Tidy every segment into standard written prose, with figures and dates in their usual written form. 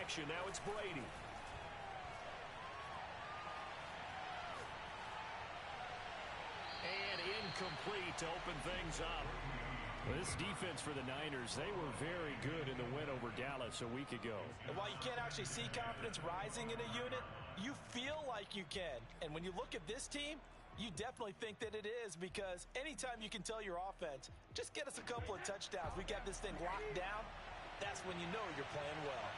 action. Now it's Brady. And incomplete to open things up. Well, this defense for the Niners, they were very good in the win over Dallas a week ago. And while you can't actually see confidence rising in a unit, you feel like you can. And when you look at this team, you definitely think that it is, because anytime you can tell your offense, just get us a couple of touchdowns, we got this thing locked down, that's when you know you're playing well.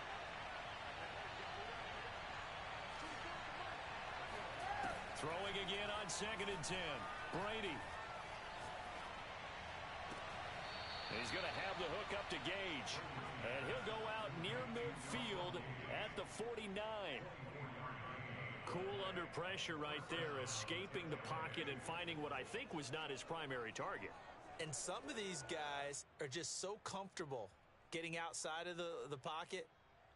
Throwing again on 2nd and 10. Brady. He's going to have the hook up to Gage. And he'll go out near midfield at the 49. Cool under pressure right there, escaping the pocket and finding what I think was not his primary target. And some of these guys are just so comfortable getting outside of the pocket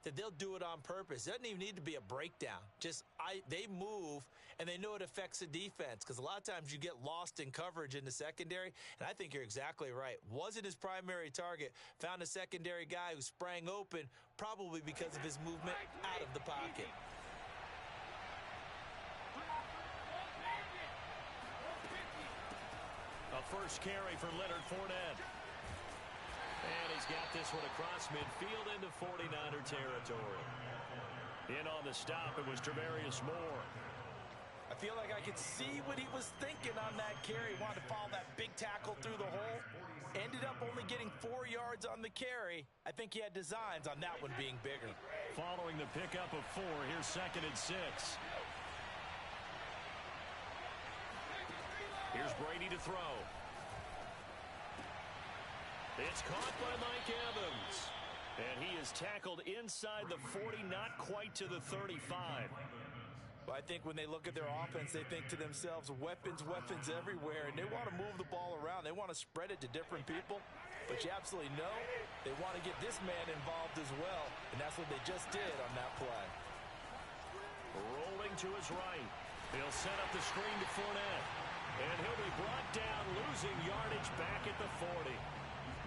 that they'll do it on purpose. It doesn't even need to be a breakdown. They move, and they know it affects the defense, because a lot of times you get lost in coverage in the secondary, and I think you're exactly right. Wasn't his primary target. Found a secondary guy who sprang open, probably because of his movement out of the pocket. A first carry for Leonard Fournette. And he's got this one across midfield into 49er territory. In on the stop, it was Travarius Moore. I feel like I could see what he was thinking on that carry. Wanted to follow that big tackle through the hole. Ended up only getting 4 yards on the carry. I think he had designs on that one being bigger. Following the pickup of 4, here's 2nd and 6. Here's Brady to throw. It's caught by Mike Evans. And he is tackled inside the 40, not quite to the 35. Well, I think when they look at their offense, they think to themselves, weapons, weapons everywhere, and they want to move the ball around. They want to spread it to different people. But you absolutely know they want to get this man involved as well, and that's what they just did on that play. Rolling to his right. He'll set up the screen to Fournette. And he'll be brought down, losing yardage back at the 40.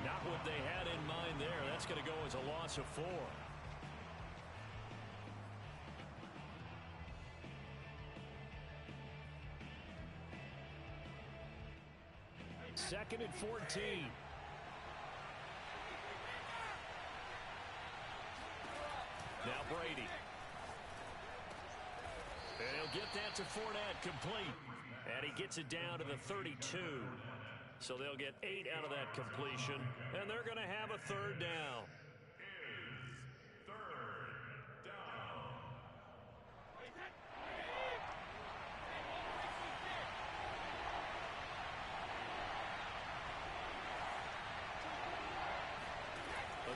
Not what they had in mind there. That's going to go as a loss of 4. Second and 14. Now Brady. And he'll get that to Fournette, complete. And he gets it down to the 32. So they'll get 8 out of that completion, and they're going to have a 3rd down.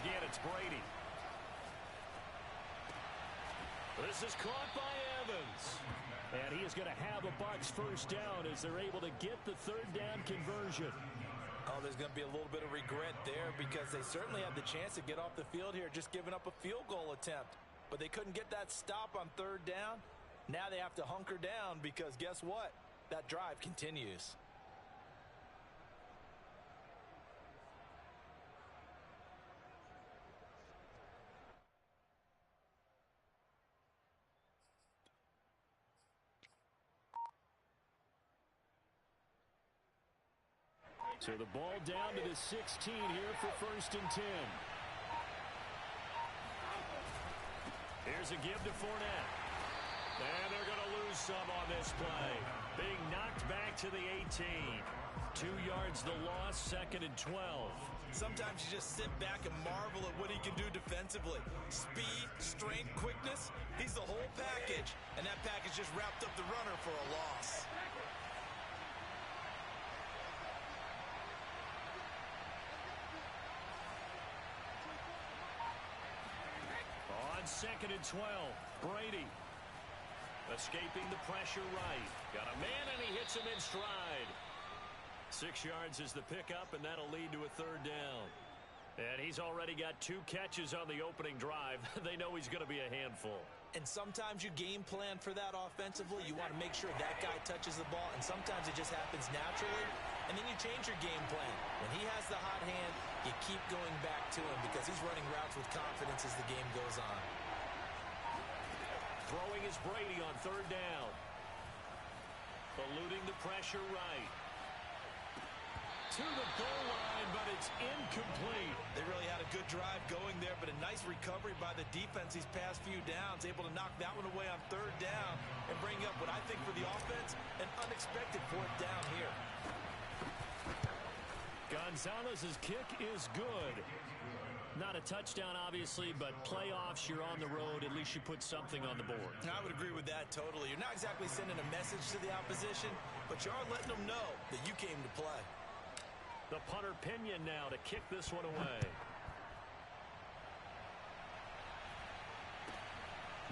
Again, it's Brady. This is caught by Evans. And he is going to have a Bucs 1st down as they're able to get the 3rd down conversion. Oh, there's going to be a little bit of regret there, because they certainly had the chance to get off the field here, just giving up a field goal attempt. But they couldn't get that stop on 3rd down. Now they have to hunker down, because guess what? That drive continues. So the ball down to the 16 here for 1st and 10. Here's a give to Fournette. And they're going to lose some on this play. Being knocked back to the 18. 2 yards the loss, 2nd and 12. Sometimes you just sit back and marvel at what he can do defensively. Speed, strength, quickness. He's the whole package. And that package just wrapped up the runner for a loss. On 2nd and 12, Brady escaping the pressure right. Got a man, and he hits him in stride. 6 yards is the pickup, and that'll lead to a 3rd down. And he's already got 2 catches on the opening drive. They know he's going to be a handful. And sometimes you game plan for that offensively. You want to make sure that guy touches the ball, and sometimes it just happens naturally, and then you change your game plan. When he has the hot hand, you keep going back to him, because he's running routes with confidence as the game goes on. Throwing is Brady on third down. Eluding the pressure right. To the goal line, but it's incomplete. They really had a good drive going there, but a nice recovery by the defense these past few downs, able to knock that one away on third down and bring up what I think for the offense, an unexpected fourth down here. Gonzalez's kick is good. Not a touchdown, obviously, but playoffs, you're on the road. At least you put something on the board. I would agree with that totally. You're not exactly sending a message to the opposition, but you are letting them know that you came to play. The punter Pinion now to kick this one away.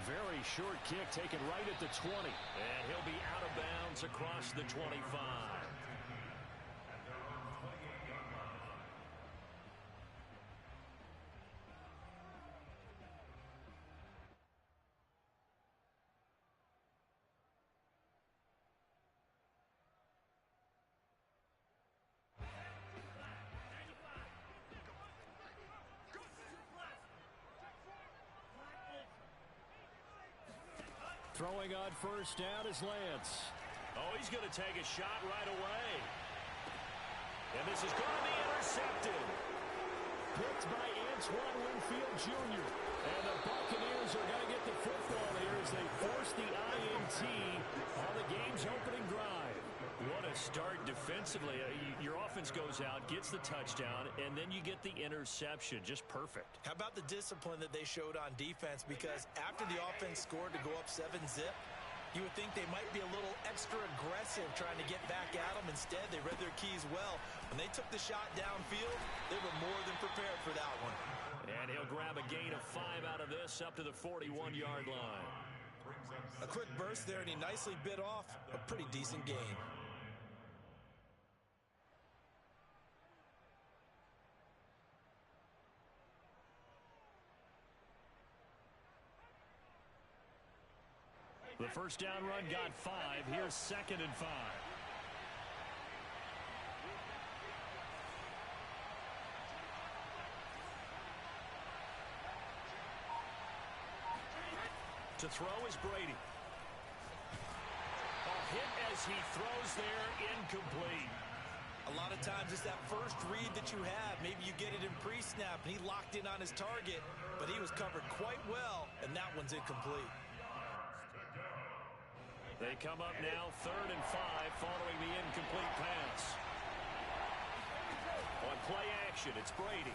Very short kick taken right at the 20. And he'll be out of bounds across the 25. Throwing on first down is Lance. Oh, he's going to take a shot right away. And this is going to be intercepted. Picked by Antoine Winfield Jr. And the Buccaneers are going to get the football here as they force the INT on the game's opening drive. What a start defensively. Your offense goes out, gets the touchdown, and then you get the interception. Just perfect. How about the discipline that they showed on defense? Because after the offense scored to go up 7-zip, you would think they might be a little extra aggressive trying to get back at them. Instead, they read their keys well. When they took the shot downfield, they were more than prepared for that one. And he'll grab a gain of 5 out of this up to the 41-yard line. A quick burst there, and he nicely bit off a pretty decent gain. The first down run got 5. Here's 2nd and 5. To throw is Brady. A hit as he throws there, incomplete. A lot of times it's that first read that you have. Maybe you get it in pre-snap, and he locked in on his target, but he was covered quite well, and that one's incomplete. They come up now 3rd and 5 following the incomplete pass. On play action, it's Brady.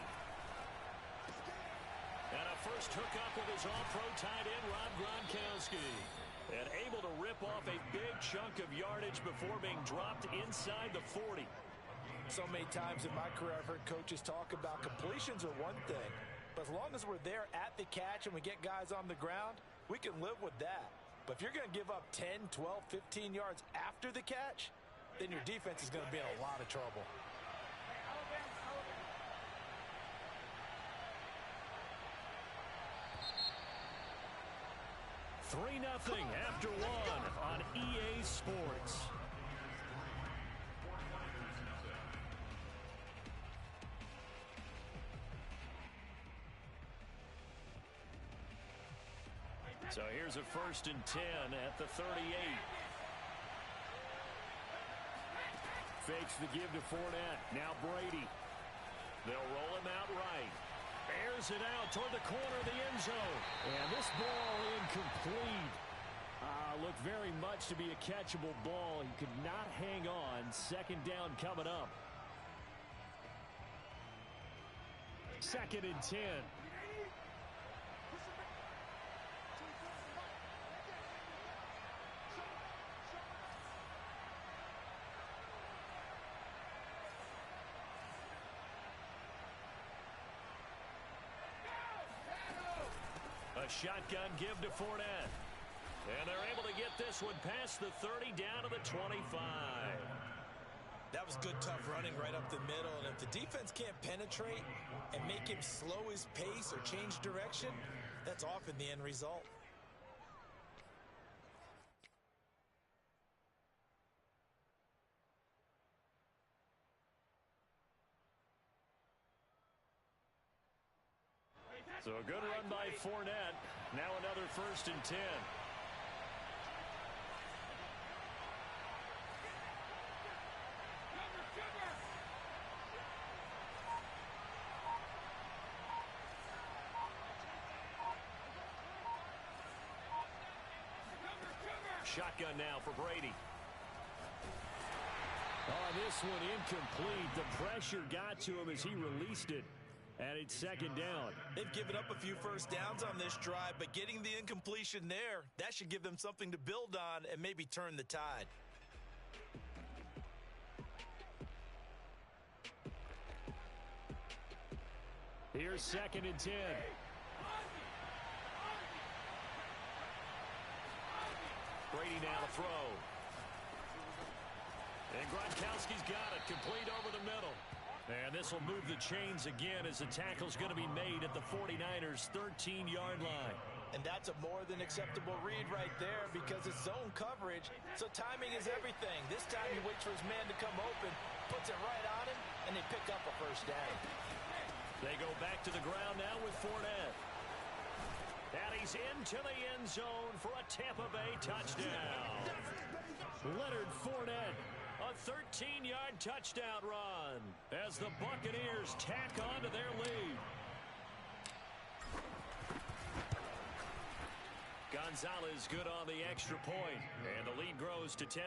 And a first hookup with his all-pro tight end, Rob Gronkowski. And able to rip off a big chunk of yardage before being dropped inside the 40. So many times in my career I've heard coaches talk about completions are one thing. But as long as we're there at the catch and we get guys on the ground, we can live with that. But if you're going to give up 10, 12, 15 yards after the catch, then your defense is going to be in a lot of trouble. Three 0 after one on EA Sports. So here's a 1st and 10 at the 38. Fakes the give to Fournette. Now Brady. They'll roll him out right. Airs it out toward the corner of the end zone. And this ball incomplete. Looked very much to be a catchable ball. He could not hang on. 2nd down coming up. 2nd and 10. A shotgun give to Fournette. And they're able to get this one past the 30 down to the 25. That was good, tough running right up the middle. And if the defense can't penetrate and make him slow his pace or change direction, that's often the end result. So a good run by Fournette. Now another 1st and 10. Shotgun now for Brady. Oh, this one incomplete. The pressure got to him as he released it. And it's second down. They've given up a few first downs on this drive, but getting the incompletion there, that should give them something to build on and maybe turn the tide. Here's 2nd and 10. Brady now to throw. And Gronkowski's got it, complete over the middle. And this will move the chains again as the tackle's going to be made at the 49ers' 13-yard line. And that's a more than acceptable read right there because it's zone coverage, so timing is everything. This time he waits for his man to come open, puts it right on him, and they pick up a first down. They go back to the ground now with Fournette. And he's into the end zone for a Tampa Bay touchdown. Leonard Fournette. A 13-yard touchdown run as the Buccaneers tack on to their lead. Gonzalez good on the extra point, and the lead grows to 10-0.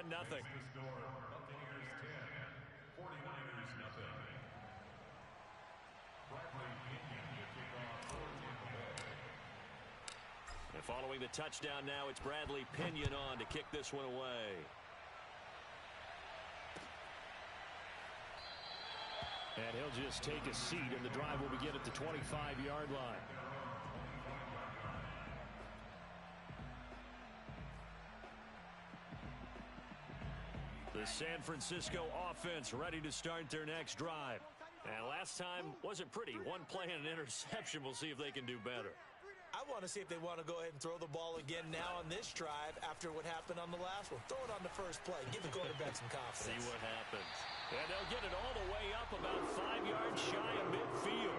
And following the touchdown now, it's Bradley Pinion on to kick this one away. And he'll just take a seat, and the drive will begin at the 25-yard line. The San Francisco offense ready to start their next drive. And last time wasn't pretty. One play and an interception. We'll see if they can do better. I want to see if they want to go ahead and throw the ball again now on this drive after what happened on the last one. Throw it on the first play. Give the quarterback some confidence. See what happens. And they'll get it all the way up about 5 yards shy of midfield.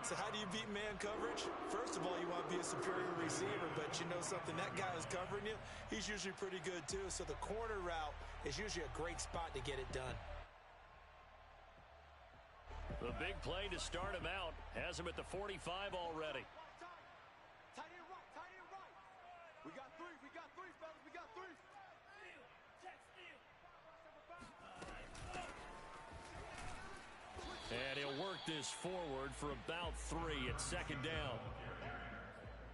So how do you beat man coverage? First of all, you want to be a superior receiver, but you know something, that guy who's covering you, he's usually pretty good too. So the corner route is usually a great spot to get it done. The big play to start him out has him at the 45 already. Tight end right. We got three, fellas, we got three. And he'll work this forward for about 3 at second down.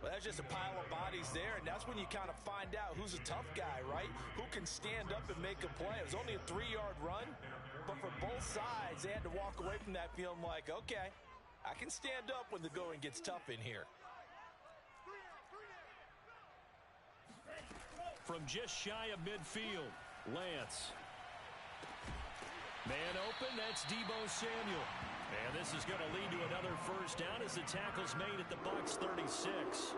Well, that's just a pile of bodies there, and that's when you kind of find out who's a tough guy, right? Who can stand up and make a play. It was only a 3-yard run, but for both sides, they had to walk away from that feeling like, okay, I can stand up when the going gets tough in here. From just shy of midfield, Lance. Man open, that's Deebo Samuel. And this is going to lead to another first down as the tackle's made at the Bucs 36.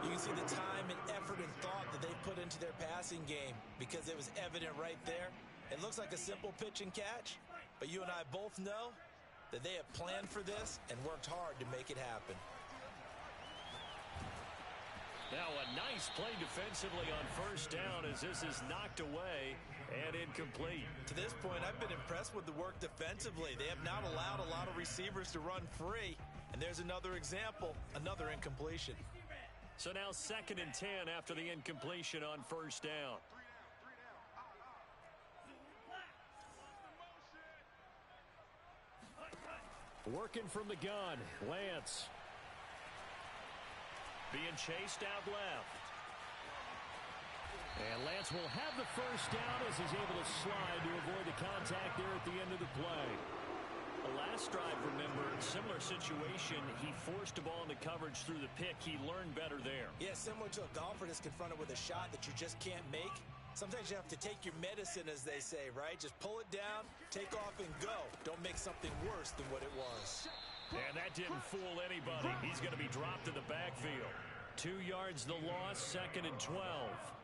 You can see the time and effort and thought that they put into their passing game because it was evident right there. It looks like a simple pitch and catch, but you and I both know that they have planned for this and worked hard to make it happen. Now a nice play defensively on first down as this is knocked away and incomplete. To this point, I've been impressed with the work defensively. They have not allowed a lot of receivers to run free. And there's another example, another incompletion. So now 2nd and 10 after the incompletion on first down. Working from the gun, Lance. Being chased out left. And Lance will have the first down as he's able to slide to avoid the contact there at the end of the play. The last drive, remember, similar situation. He forced the ball into coverage through the pick. He learned better there. Yeah, similar to a golfer that's confronted with a shot that you just can't make. Sometimes you have to take your medicine, as they say, right? Just pull it down, take off, and go. Don't make something worse than what it was. And that didn't fool anybody. He's going to be dropped in the backfield. 2 yards the loss, 2nd and 12.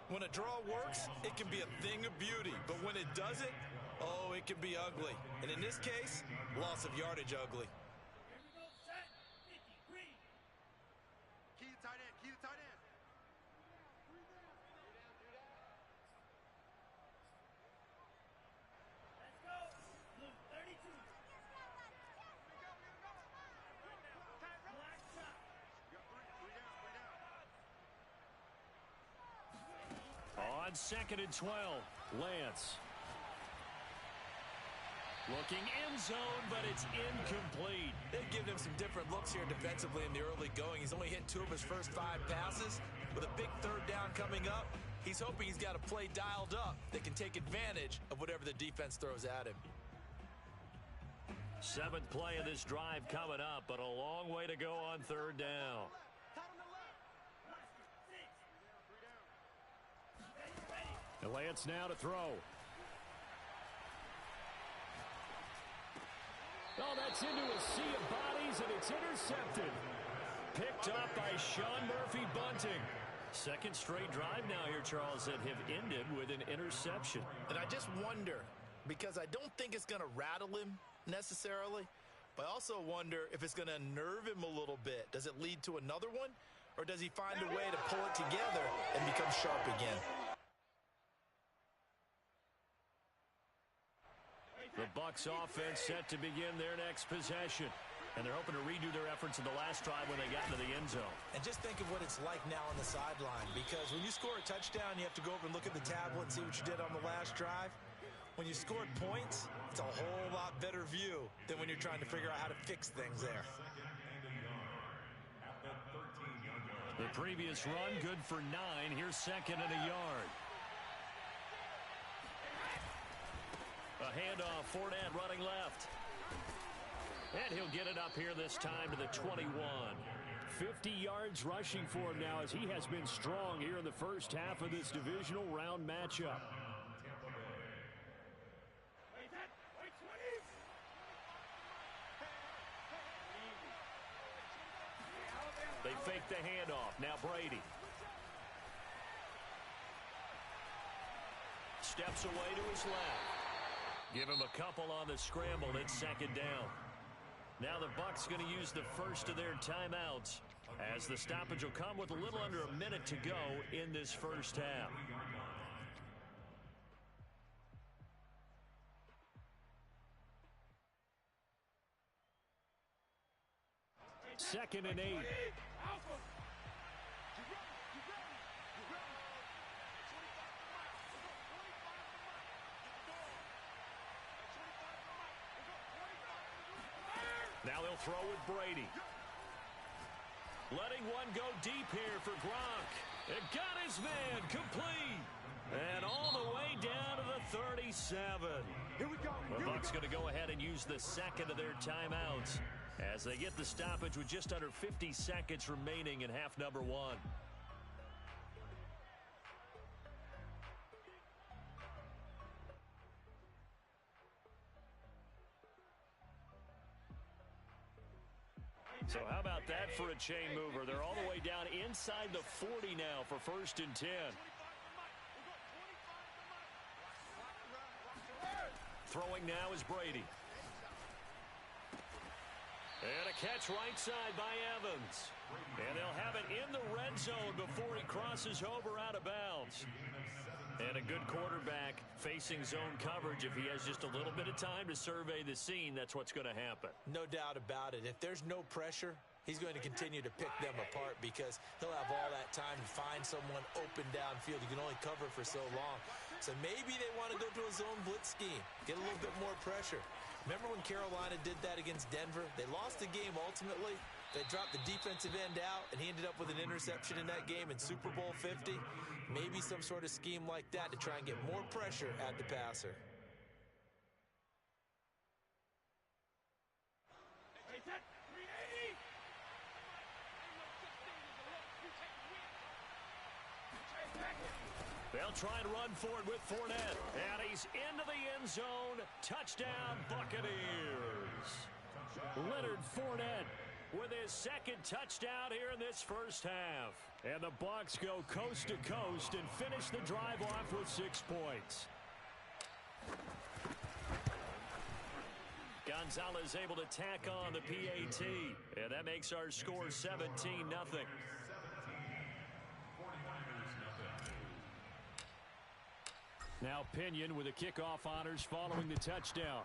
When a draw works, it can be a thing of beauty. But when it doesn't, oh, it can be ugly. And in this case, loss of yardage ugly. Key to tight end. Let's go. Blue 32. Black shot. Three down. 2nd and 12. Lance. Looking end zone, but it's incomplete. They've given him some different looks here defensively in the early going. He's only hit 2 of his first 5 passes. With a big 3rd down coming up, he's hoping he's got a play dialed up that can take advantage of whatever the defense throws at him. 7th play of this drive coming up, but a long way to go on 3rd down. And Lance now to throw. Oh, that's into a sea of bodies, and it's intercepted. Picked up by Sean Murphy-Bunting. 2nd straight drive now here, Charles, that have ended with an interception. And I just wonder, because I don't think it's going to rattle him necessarily, but I also wonder if it's going to unnerve him a little bit. Does it lead to another one, or does he find a way to pull it together and become sharp again? The Bucs offense set to begin their next possession. And they're hoping to redo their efforts in the last drive when they got into the end zone. And just think of what it's like now on the sideline, because when you score a touchdown, you have to go over and look at the tablet and see what you did on the last drive. When you scored points, it's a whole lot better view than when you're trying to figure out how to fix things there. The previous run, good for 9. Here's 2nd and a yard. A handoff, Fournette running left. And he'll get it up here this time to the 21. 50 yards rushing for him now as he has been strong here in the first half of this divisional round matchup. They fake the handoff. Now Brady. Steps away to his left. Give him a couple on the scramble. It's 2nd down. Now the Bucs going to use the first of their timeouts as the stoppage will come with a little under a minute to go in this first half. Second and 8. Now they'll throw with Brady. Letting one go deep here for Gronk. It got his man complete. And all the way down to the 37. Here we go. The Bucs going to go ahead and use the 2nd of their timeouts as they get the stoppage with just under 50 seconds remaining in half number 1. So how about that for a chain mover? They're all the way down inside the 40 now for 1st and 10. Throwing now is Brady. And a catch right side by Evans. And they'll have it in the red zone before he crosses over out of bounds. And a good quarterback facing zone coverage. If he has just a little bit of time to survey the scene, that's what's going to happen. No doubt about it. If there's no pressure, he's going to continue to pick them apart because he'll have all that time to find someone open downfield. He can only cover for so long. So maybe they want to go to a zone blitz scheme, get a little bit more pressure. Remember when Carolina did that against Denver? They lost the game ultimately. They dropped the defensive end out, and he ended up with an interception in that game in Super Bowl 50. Maybe some sort of scheme like that to try and get more pressure at the passer. They'll try and run for it with Fournette. And he's into the end zone. Touchdown, Buccaneers. Leonard Fournette with his 2nd touchdown here in this first half. And the Bucs go coast to coast and finish the drive off with 6 points. Gonzalez able to tack on the PAT. And that makes our score 17-0. Now Pinion with the kickoff honors following the touchdown.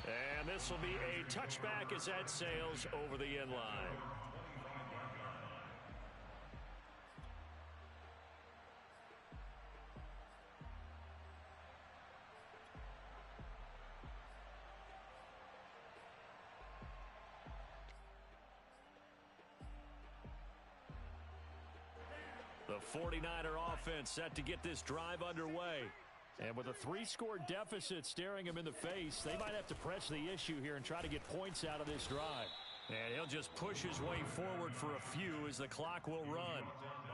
And this will be a touchback as that sails over the end line. The 49er offense set to get this drive underway. And with a 3-score deficit staring him in the face, they might have to press the issue here and try to get points out of this drive. And he'll just push his way forward for a few as the clock will run.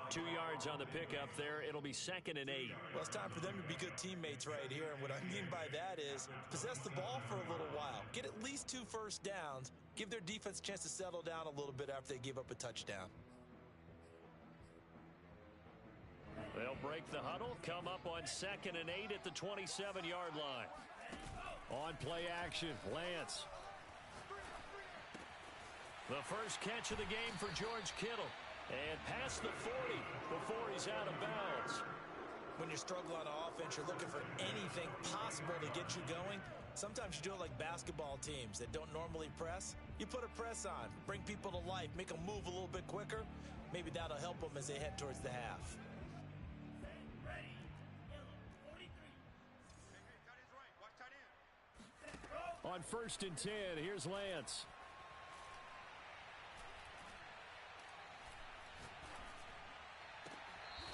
2 yards on the pickup there. It'll be 2nd and 8. Well, it's time for them to be good teammates right here. And what I mean by that is possess the ball for a little while. Get at least 2 first downs. Give their defense a chance to settle down a little bit after they give up a touchdown. They'll break the huddle, come up on 2nd and 8 at the 27-yard line. On play action, Lance. The first catch of the game for George Kittle. And past the 40 before he's out of bounds. When you're struggling on offense, you're looking for anything possible to get you going. Sometimes you do it like basketball teams that don't normally press. You put a press on, bring people to life, make them move a little bit quicker. Maybe that'll help them as they head towards the half. On 1st and 10, here's Lance.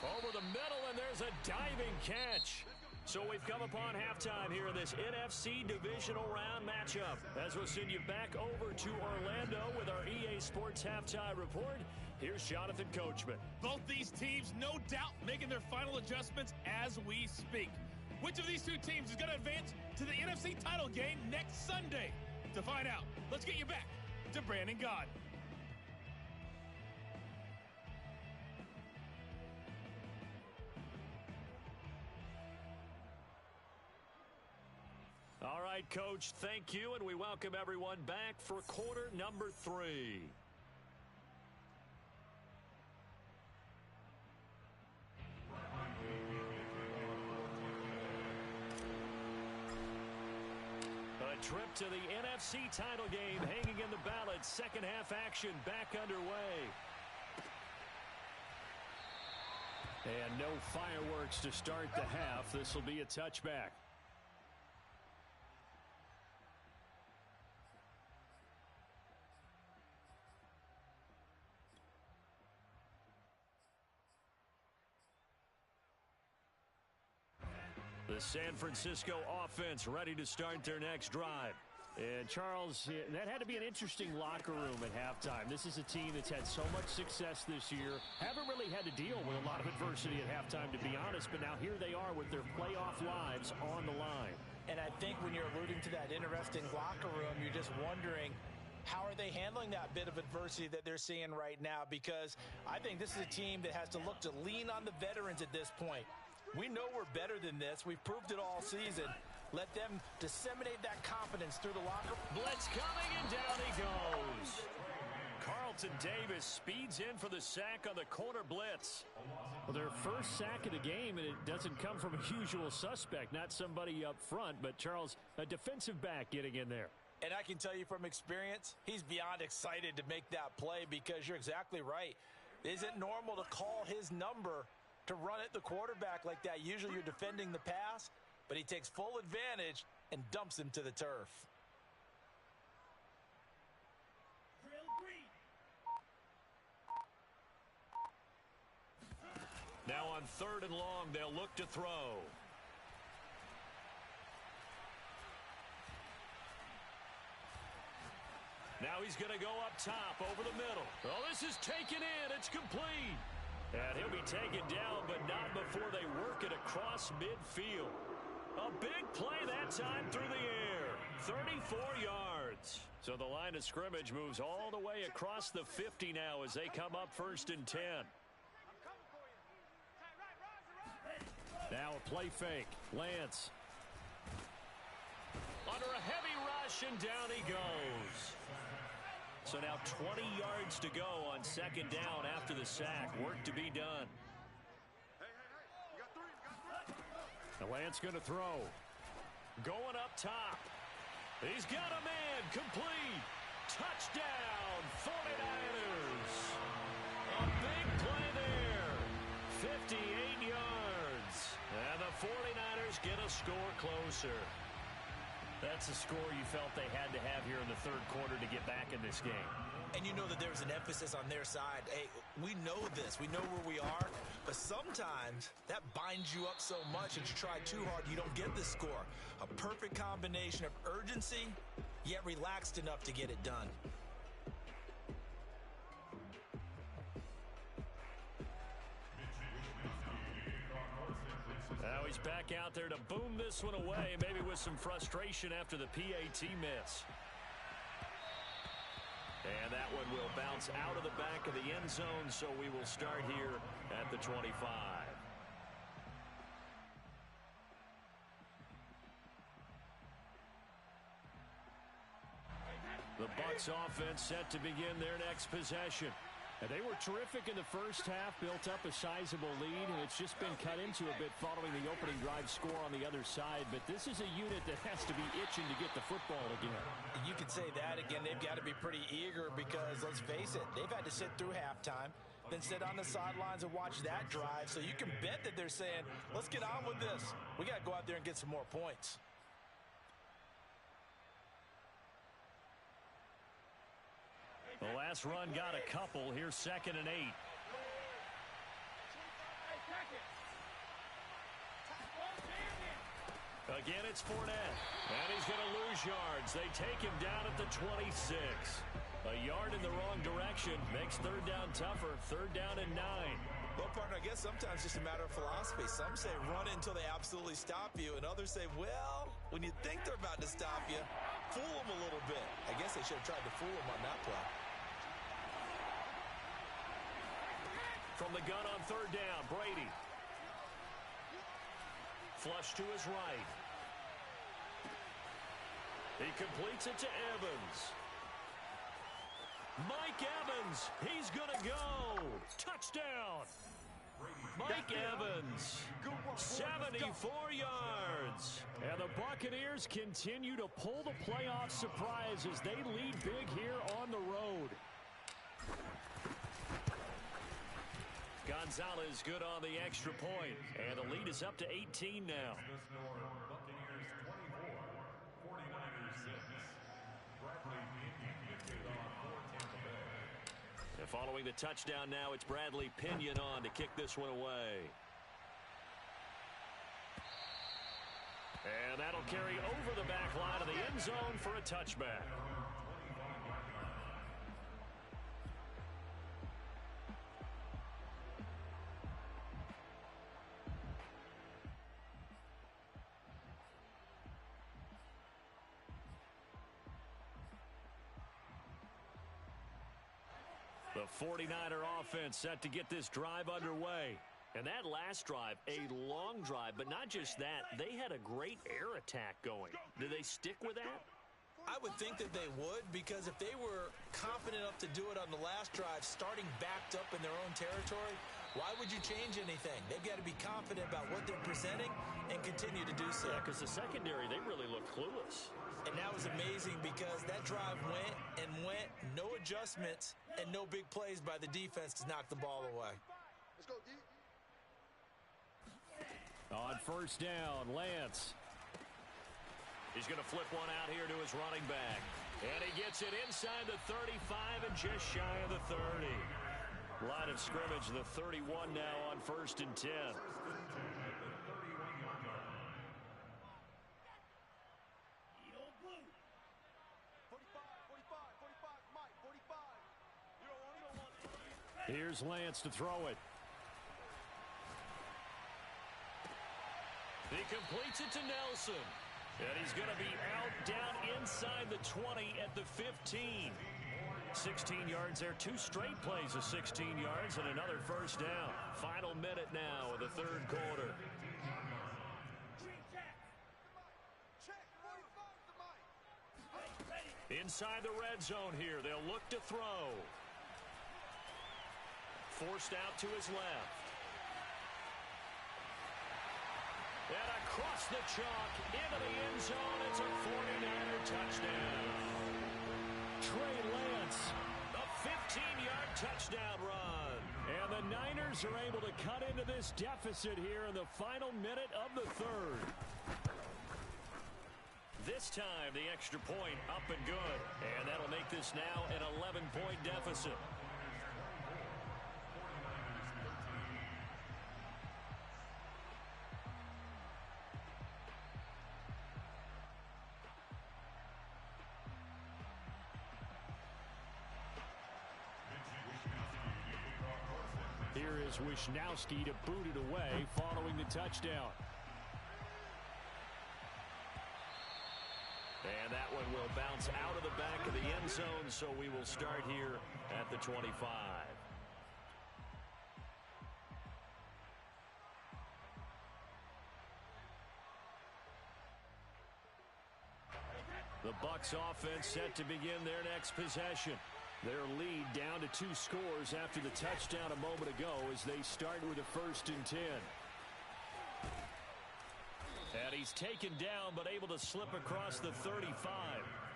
Over the middle, and there's a diving catch. So we've come upon halftime here in this NFC Divisional Round matchup. As we'll send you back over to Orlando with our EA Sports Halftime Report, here's Jonathan Coachman. Both these teams, no doubt, making their final adjustments as we speak. Which of these two teams is going to advance to the NFC title game next Sunday? To find out, let's get you back to Brandon Gaudin. All right, Coach, thank you, and we welcome everyone back for quarter number 3. A trip to the NFC title game hanging in the balance. Second half action back underway. And no fireworks to start the half. This will be a touchback. The San Francisco offense ready to start their next drive. And Charles, that had to be an interesting locker room at halftime. This is a team that's had so much success this year. Haven't really had to deal with a lot of adversity at halftime, to be honest. But now here they are with their playoff lives on the line. And I think when you're alluding to that interesting locker room, you're just wondering, how are they handling that bit of adversity that they're seeing right now? Because I think this is a team that has to look to lean on the veterans at this point. We know we're better than this. We've proved it all season. Let them disseminate that confidence through the locker. Blitz coming, and down he goes. Carlton Davis speeds in for the sack on the corner blitz. Well, their first sack of the game, and it doesn't come from a usual suspect, not somebody up front, but Charles, a defensive back getting in there. And I can tell you from experience, he's beyond excited to make that play because you're exactly right. Is it normal to call his number to run at the quarterback like that? Usually you're defending the pass, but he takes full advantage and dumps him to the turf. Now on 3rd and long, they'll look to throw. Now he's going to go up top over the middle. Oh, this is taken in. It's complete. And he'll be taken down, but not before they work it across midfield. A big play that time through the air. 34 yards. So the line of scrimmage moves all the way across the 50 now as they come up 1st and 10. Now a play fake. Lance. Under a heavy rush, and down he goes. So now 20 yards to go on 2nd down after the sack. Work to be done. The Lance going to throw. Going up top. He's got a man. Complete. Touchdown, 49ers. A big play there. 58 yards. And the 49ers get a score closer. That's a score you felt they had to have here in the third quarter to get back in this game. And you know that there's an emphasis on their side. Hey, we know this. We know where we are. But sometimes that binds you up so much that you try too hard, you don't get the score. A perfect combination of urgency, yet relaxed enough to get it done. Now he's back out there to boom this one away, maybe with some frustration after the PAT miss. And that one will bounce out of the back of the end zone, so we will start here at the 25. The Bucs offense set to begin their next possession. And they were terrific in the first half, built up a sizable lead, and it's just been cut into a bit following the opening drive score on the other side. But this is a unit that has to be itching to get the football again. You can say that again. They've got to be pretty eager because, let's face it, they've had to sit through halftime, then sit on the sidelines and watch that drive. So you can bet that they're saying, let's get on with this. We got to go out there and get some more points. The last run got a couple. Here's 2nd and 8. Again, it's Fournette. And he's going to lose yards. They take him down at the 26. A yard in the wrong direction makes third down tougher. 3rd down and 9. Well, partner, I guess sometimes it's just a matter of philosophy. Some say run until they absolutely stop you, and others say, well, when you think they're about to stop you, fool them a little bit. I guess they should have tried to fool them on that play. From the gun on 3rd down, Brady. Flush to his right. He completes it to Evans. Mike Evans, he's going to go. Touchdown. Mike Evans, 74 yards. And the Buccaneers continue to pull the playoff surprise as they lead big here on the road. Gonzalez good on the extra point, and the lead is up to 18 now. And following the touchdown now, it's Bradley Pinion on to kick this one away. And that'll carry over the back line of the end zone for a touchback. The 49er offense set to get this drive underway. And that last drive, a long drive, but not just that. They had a great air attack going. Do they stick with that? I would think that they would, because if they were confident enough to do it on the last drive, starting backed up in their own territory, why would you change anything? They've got to be confident about what they're presenting and continue to do so. Yeah, because the secondary, they really looked clueless. And that was amazing because that drive went and went, no adjustments, and no big plays by the defense to knock the ball away. Let's go, D. On 1st down, Lance. He's going to flip one out here to his running back. And he gets it inside the 35 and just shy of the 30. Line of scrimmage, the 31 now on 1st and 10. Here's Lance to throw it. He completes it to Nelson. And he's going to be out down inside the 20 at the 15. 16 yards there. 2 straight plays of 16 yards and another 1st down. Final minute now of the 3rd quarter. Inside the red zone here. They'll look to throw. Forced out to his left. And across the chalk into the end zone. It's a 49er touchdown. Trey Lance. A 15-yard touchdown run. And the Niners are able to cut into this deficit here in the final minute of the 3rd. This time, the extra point up and good. And that'll make this now an 11-point deficit. Here is Wisnowski to boot it away following the touchdown. And that one will bounce out of the back of the end zone, so we will start here at the 25. The Bucs offense set to begin their next possession. Their lead down to 2 scores after the touchdown a moment ago as they start with a 1st and 10. And he's taken down but able to slip across the 35.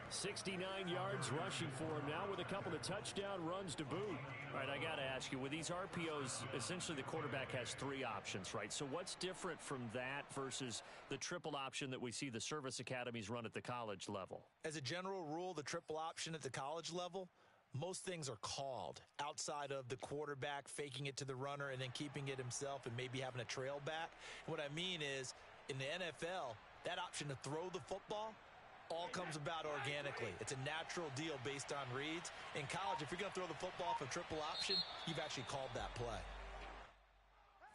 69 yards rushing for him now with a couple of touchdown runs to boot. All right, I got to ask you, with these RPOs, essentially the quarterback has 3 options, right? So what's different from that versus the triple option that we see the service academies run at the college level? As a general rule, the triple option at the college level, most things are called outside of the quarterback faking it to the runner and then keeping it himself and maybe having a trail back. What I mean is, in the NFL, that option to throw the football all comes about organically. It's a natural deal based on reads. In college, if you're going to throw the football for triple option, you've actually called that play.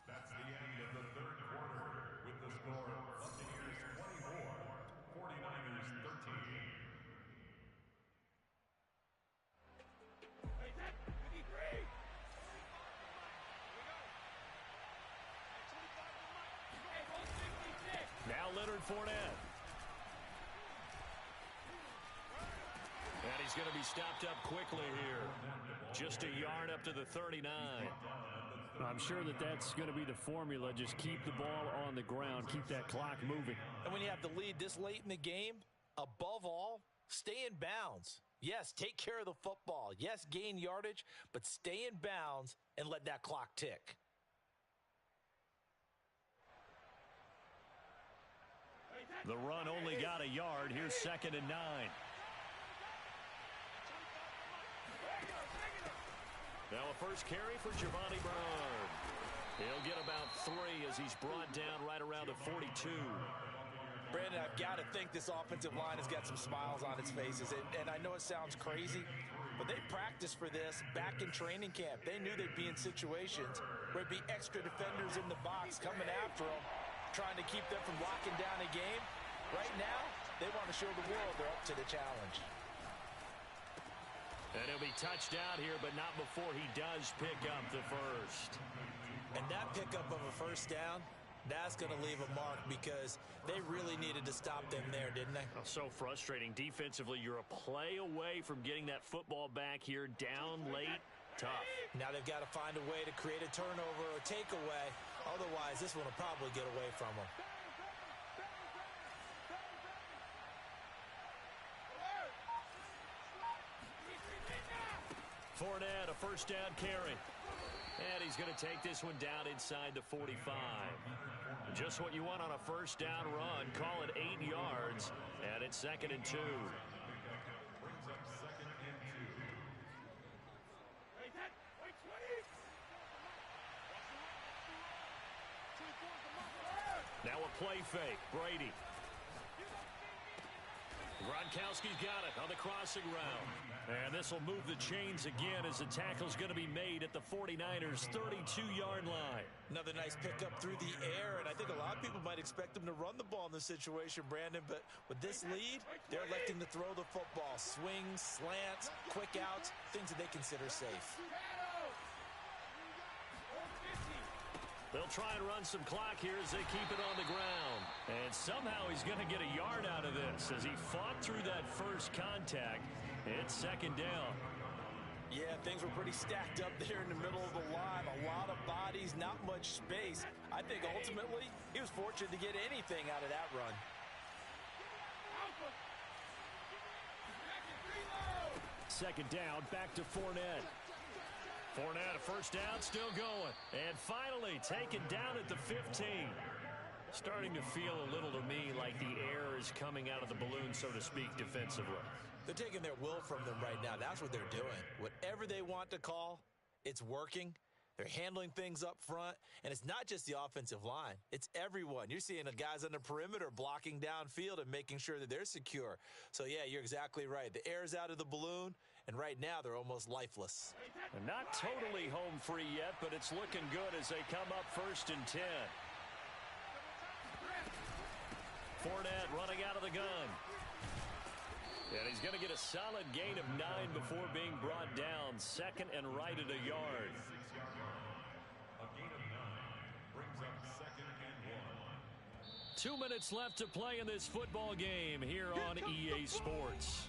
That's the end of the 3rd quarter with the score Buccaneers 24, 49ers 13. Now Leonard Fournette. And he's going to be stopped up quickly here. Just a yard up to the 39. I'm sure that that's going to be the formula. Just keep the ball on the ground. Keep that clock moving. And when you have the lead this late in the game, above all, stay in bounds. Yes, take care of the football. Yes, gain yardage, but stay in bounds and let that clock tick. The run only got a yard. Here's 2nd and 9. Now a first carry for Giovanni Bernard. He'll get about 3 as he's brought down right around the 42. Brandon, I've got to think this offensive line has got some smiles on its faces. And I know it sounds crazy, but they practiced for this back in training camp. They knew they'd be in situations where it'd be extra defenders in the box coming after them, trying to keep them from locking down a game. Right now, they want to show the world they're up to the challenge. And he'll be touched out here, but not before he does pick up the first. And that pickup of a first down, that's going to leave a mark because they really needed to stop them there, didn't they? So frustrating. Defensively, you're a play away from getting that football back here down late. Tough. Now they've got to find a way to create a turnover or takeaway. Otherwise, this one will probably get away from them. Fournette, a first down carry. And he's going to take this one down inside the 45. Just what you want on a first down run. Call it 8 yards. And it's 2nd and 2. Now a play fake. Brady. Gronkowski's got it on the crossing route. And this will move the chains again as the tackle's going to be made at the 49ers' 32-yard line. Another nice pickup through the air, and I think a lot of people might expect them to run the ball in this situation, Brandon, but with this lead, they're electing to throw the football. Swings, slants, quick outs, things that they consider safe. They'll try and run some clock here as they keep it on the ground. And somehow he's going to get a yard out of this as he fought through that first contact. It's 2nd down. Yeah, things were pretty stacked up there in the middle of the line. A lot of bodies, not much space. I think ultimately he was fortunate to get anything out of that run. Second down, back to Fournette. Fournette, a first down, still going. And finally taken down at the 15. Starting to feel a little to me like the air is coming out of the balloon, so to speak, defensively. They're taking their will from them right now. That's what they're doing. Whatever they want to call, it's working. They're handling things up front, and it's not just the offensive line. It's everyone. You're seeing the guys on the perimeter blocking downfield and making sure that they're secure. So, yeah, you're exactly right. The air's out of the balloon, and right now they're almost lifeless. And not totally home free yet, but it's looking good as they come up 1st and 10. Fournette running out of the gun. And he's going to get a solid gain of 9 before being brought down. 2nd and right at a yard. A gain of 9 brings up 2nd and 1. 2 minutes left to play in this football game here on EA Sports.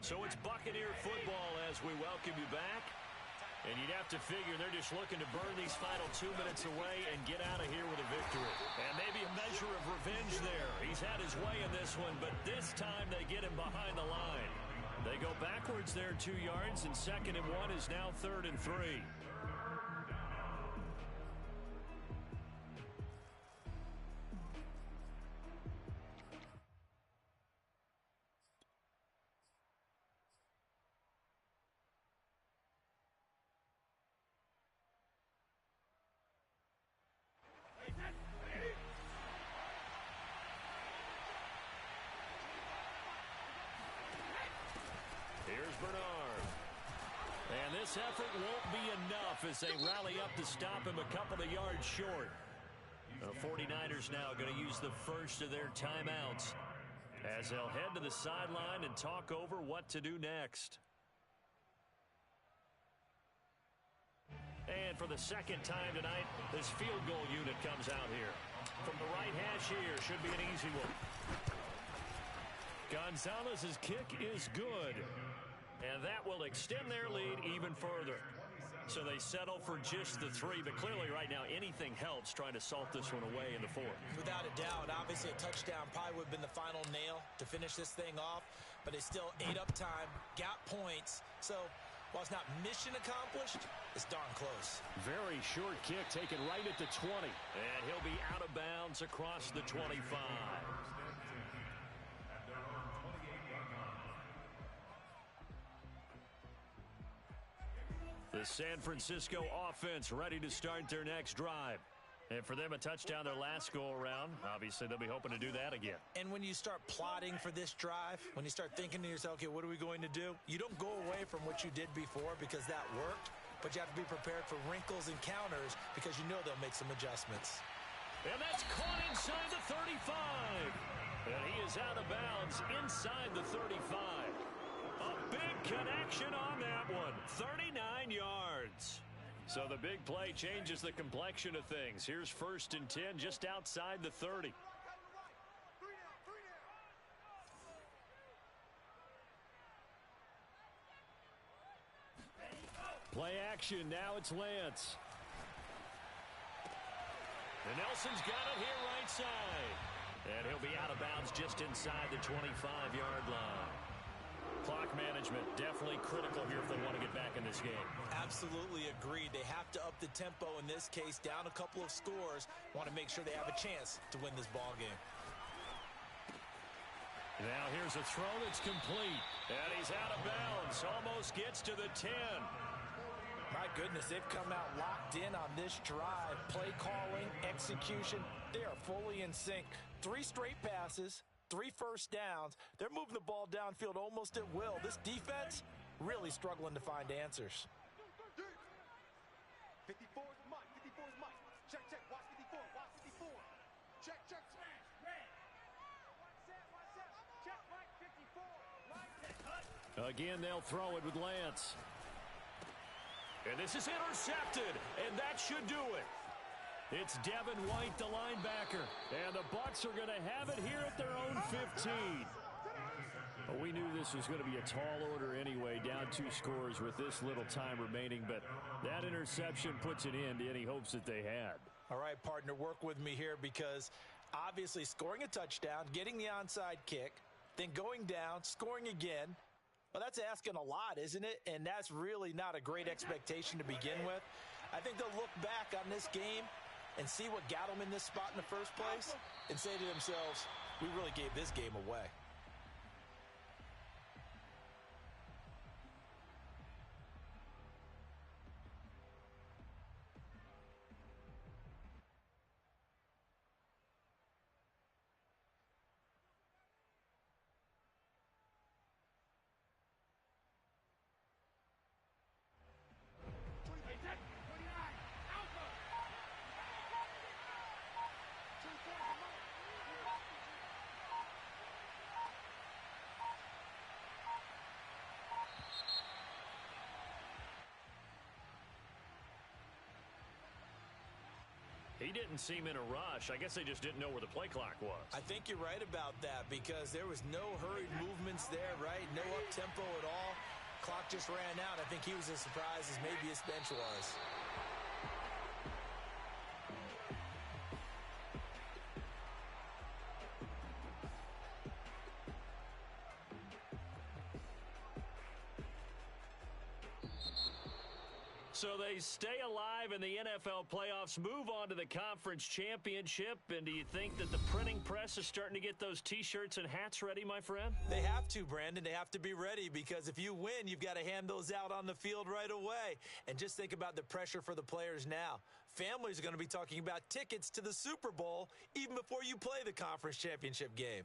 So it's Buccaneer football as we welcome you back. And you'd have to figure they're just looking to burn these final 2 minutes away and get out of here with a victory. And maybe a measure of revenge there. He's had his way in this one, but this time they get him behind the line. They go backwards there 2 yards, and 2nd and 1 is now 3rd and 3. Here's Bernard. And this effort won't be enough as they rally up to stop him a couple of yards short. The 49ers now going to use the first of their timeouts as they'll head to the sideline and talk over what to do next. And for the 2nd time tonight, this field goal unit comes out here. From the right hash here, should be an easy one. Gonzalez's kick is good. And that will extend their lead even further. So they settle for just the 3, but clearly right now anything helps trying to salt this one away in the 4th. Without a doubt, obviously a touchdown probably would have been the final nail to finish this thing off, but they still ate up time, got points. So while it's not mission accomplished, it's darn close. Very short kick taken right at the 20. And he'll be out of bounds across the 25. The San Francisco offense ready to start their next drive. And for them, a touchdown their last go-around. Obviously, they'll be hoping to do that again. And when you start plotting for this drive, when you start thinking to yourself, okay, what are we going to do? You don't go away from what you did before because that worked, but you have to be prepared for wrinkles and counters because you know they'll make some adjustments. And that's caught inside the 35. And he is out of bounds inside the 35. A big connection on that one. 39 yards. So the big play changes the complexion of things. Here's 1st and 10 just outside the 30. Play action. Now it's Lance. And Nelson's got it here right side. And he'll be out of bounds just inside the 25-yard line. Clock management definitely critical here if they want to get back in this game. Absolutely agreed. They have to up the tempo in this case, down a couple of scores. Want to make sure they have a chance to win this ball game. Now here's a throw that's complete. And he's out of bounds. Almost gets to the 10. My goodness, they've come out locked in on this drive. Play calling, execution, they are fully in sync. 3 straight passes. 3 first downs. They're moving the ball downfield almost at will. This defense really struggling to find answers. 54 is Mike. 54 is Mike. Check, check. Watch 54. Watch 54. Check, check. Check, Mike. 54. Again, they'll throw it with Lance. And this is intercepted, and that should do it. It's Devin White, the linebacker. And the Bucs are going to have it here at their own 15. Well, we knew this was going to be a tall order anyway, down 2 scores with this little time remaining. But that interception puts an end to any hopes that they had. All right, partner, work with me here because obviously scoring a touchdown, getting the onside kick, then going down, scoring again. Well, that's asking a lot, isn't it? And that's really not a great expectation to begin with. I think they'll look back on this game and see what got them in this spot in the first place and say to themselves, we really gave this game away. He didn't seem in a rush. I guess they just didn't know where the play clock was. I think you're right about that because there was no hurried movements there, right? No up-tempo at all. Clock just ran out. I think he was as surprised as maybe his bench was. So they stay alive in the NFL playoffs, move on to the conference championship. And do you think that the printing press is starting to get those T-shirts and hats ready, my friend? They have to, Brandon. They have to be ready because if you win, you've got to hand those out on the field right away. And just think about the pressure for the players now. Families are going to be talking about tickets to the Super Bowl even before you play the conference championship game.